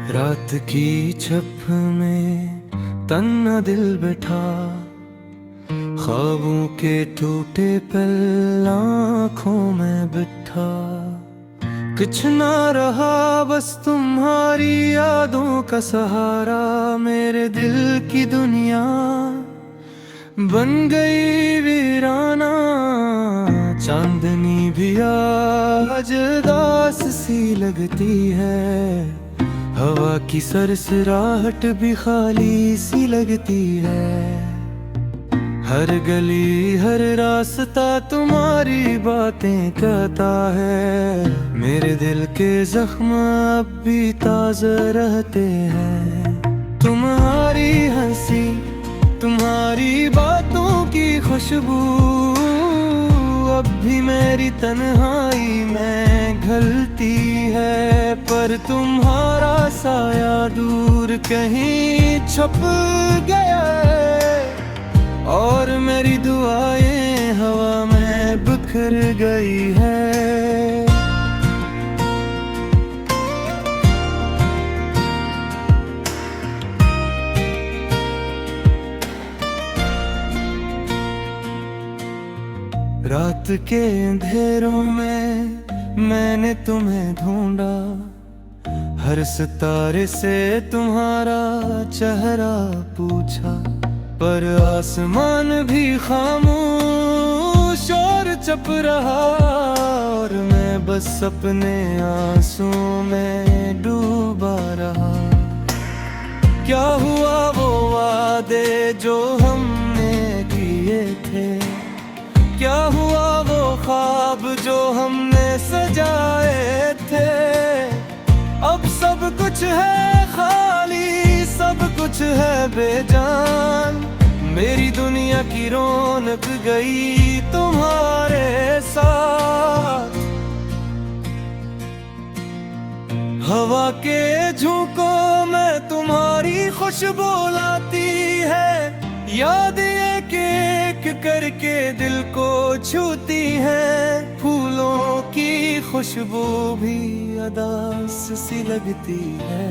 रात की छप में तन्ना दिल बैठा, ख्वाबों के टूटे पल आँखों में बिठा। कुछ ना रहा बस तुम्हारी यादों का सहारा, मेरे दिल की दुनिया बन गई वीराना। चांदनी भी आज उदास सी लगती है, हवा की सरसराहट भी खाली सी लगती है। हर गली हर रास्ता तुम्हारी बातें कहता है, मेरे दिल के जख्म अब भी ताज़ा रहते हैं। तुम्हारी हंसी तुम्हारी बातों की खुशबू अब भी मेरी तन्हाई में घलती है। पर तुम्हारा साया दूर कहीं छुप गया है, और मेरी दुआएं हवा में बिखर गई है। रात के अंधेरों में मैंने तुम्हें ढूंढा, हर सितारे से तुम्हारा चेहरा पूछा। पर आसमान भी खामोश और चुप रहा, और मैं बस अपने आंसुओं में डूबा रहा। क्या हुआ वो वादे जो हमने किए थे, क्या हुआ वो ख्वाब जो हमने सजाए थे। अब सब कुछ है खाली, सब कुछ है बेजान, मेरी दुनिया की रौनक गई तुम्हारे साथ। हवा के झोंकों में तुम्हारी खुशबू लाती है, याद एक एक करके दिल को छूती है। फूलों की खुशबू भी उदास सी लगती है,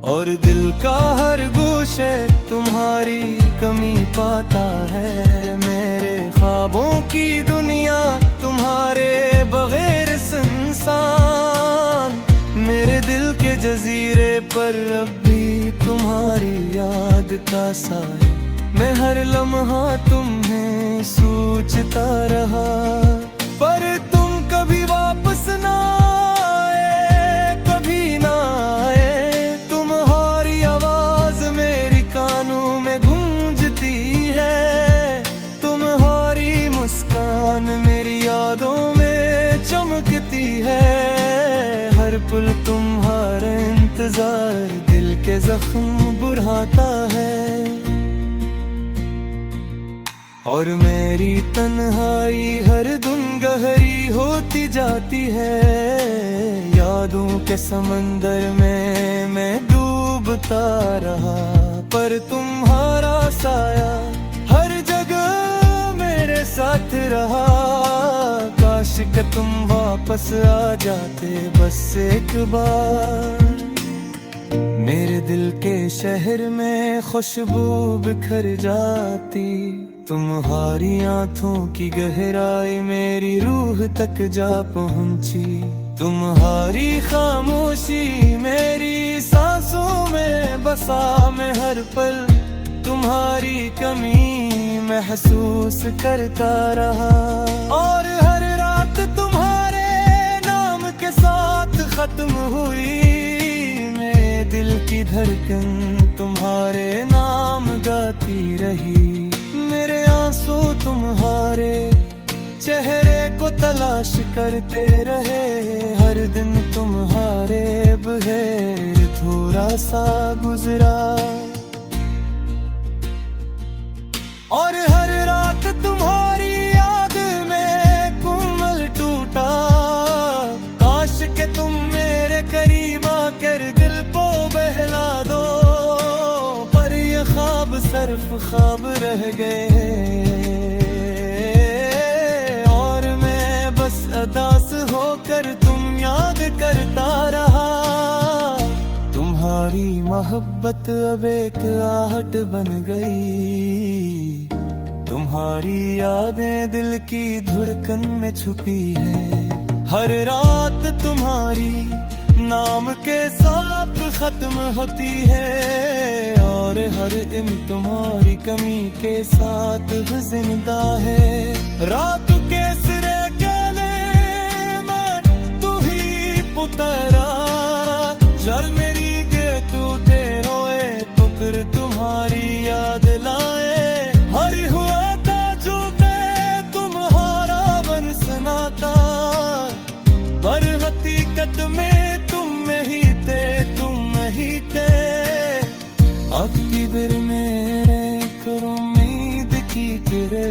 और दिल का हर गोशे तुम्हारी कमी पाता है। मेरे ख्वाबों की दुनिया तुम्हारे बगैर सुनसान, मेरे दिल के जजीरे पर अब भी तुम्हारी याद का साया। मैं हर लम्हा तुम्हें सोचता रहा, पर तुम कभी वापस ना आए, कभी ना आए। तुम्हारी आवाज मेरी कानों में गूंजती है, तुम्हारी मुस्कान मेरी यादों में चमकती है। हर पल तुम्हारा इंतजार दिल के जख्म बुढ़ाता है, और मेरी तन्हाई हर दिन गहरी होती जाती है। यादों के समंदर में मैं डूबता रहा, पर तुम्हारा साया हर जगह मेरे साथ रहा। काश कि तुम वापस आ जाते बस एक बार, मेरे दिल के शहर में खुशबू बिखर जाती। तुम्हारी आंखों की गहराई मेरी रूह तक जा पहुंची, तुम्हारी खामोशी मेरी सांसों में बसा। मैं हर पल तुम्हारी कमी महसूस करता रहा, और हर रात तुम्हारे नाम के साथ खत्म हुई। मेरे दिल की धड़कन तुम्हारे नाम गाती रही, मेरे आंसू तुम्हारे चेहरे को तलाश करते रहे। हर दिन तुम्हारे बगैर थोड़ा सा गुजरा, और हर रात तुम्हारी याद में कोमल टूटा। काश के तुम मेरे करीब आकर दिल को बहला दो, पर ये ख्वाब सिर्फ ख्वाब रह गए, और मैं बस अदास होकर तुम याद करता रहा। मोहब्बत अब एक आहट बन गई। तुम्हारी यादें दिल की धड़कन में छुपी है। हर रात तुम्हारी नाम के साथ खत्म होती है, और हर दिन तुम्हारी कमी के साथ जिंदा है। रात के सिरे केले मैं तू ही पुतरा, चल मेरी के तू ते रोए तो फिर तुम्हारी याद लाए। हरी हुआ था जो मैं तुम्हारा बन सुनाता, पर हकीकत में तुम ही थे। अब की बेर मेरे करो उम्मीद की तेरे,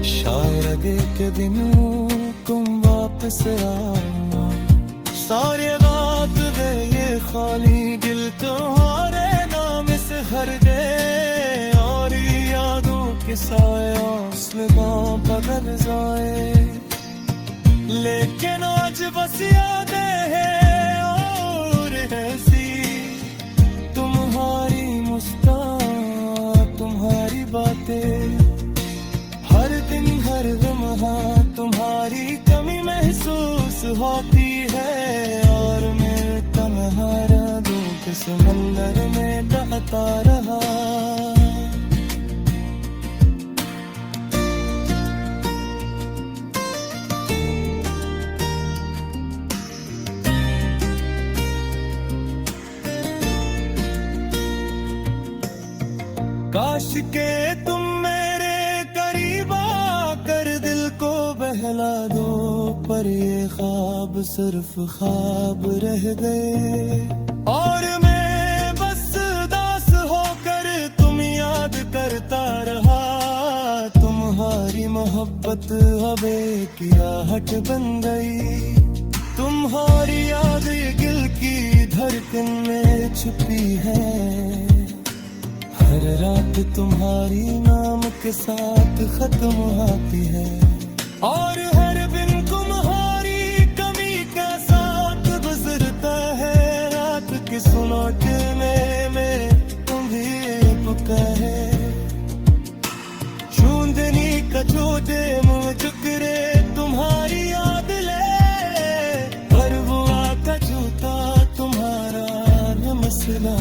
शायद आगे के दिनों तुम वापस आओ। सारे रात गए ये खाली दिल तुम्हारे नाम से भर गए, और यादों के साए हौसलों बदल जाए। लेकिन आज बस यादें हैं और ऐसी, तुम्हारी मुस्कान तुम्हारी बातें, हर दिन हर लम्हा तुम्हारी कमी महसूस होती है। और मैं तन्हा यादों के समंदर में बहता रहा। काश के तुम मेरे करीब आकर दिल को बहला दो, पर ये ख्वाब सिर्फ ख्वाब रह गए। और मैं बस दास होकर तुम याद करता रहा। तुम्हारी मोहब्बत अब एक आहट बन गई। तुम्हारी याद दिल की धड़कन में छुपी है। हर रात तुम्हारी नाम के साथ खत्म होती है, और हर दिन तुम्हारी कमी के साथ गुजरता है। रात की सुनोट में तुम्हें पुकारे, चूंदनी का छोटे मुँह चुकरे तुम्हारी याद ले, पर वो का जूता तुम्हारा न मसला।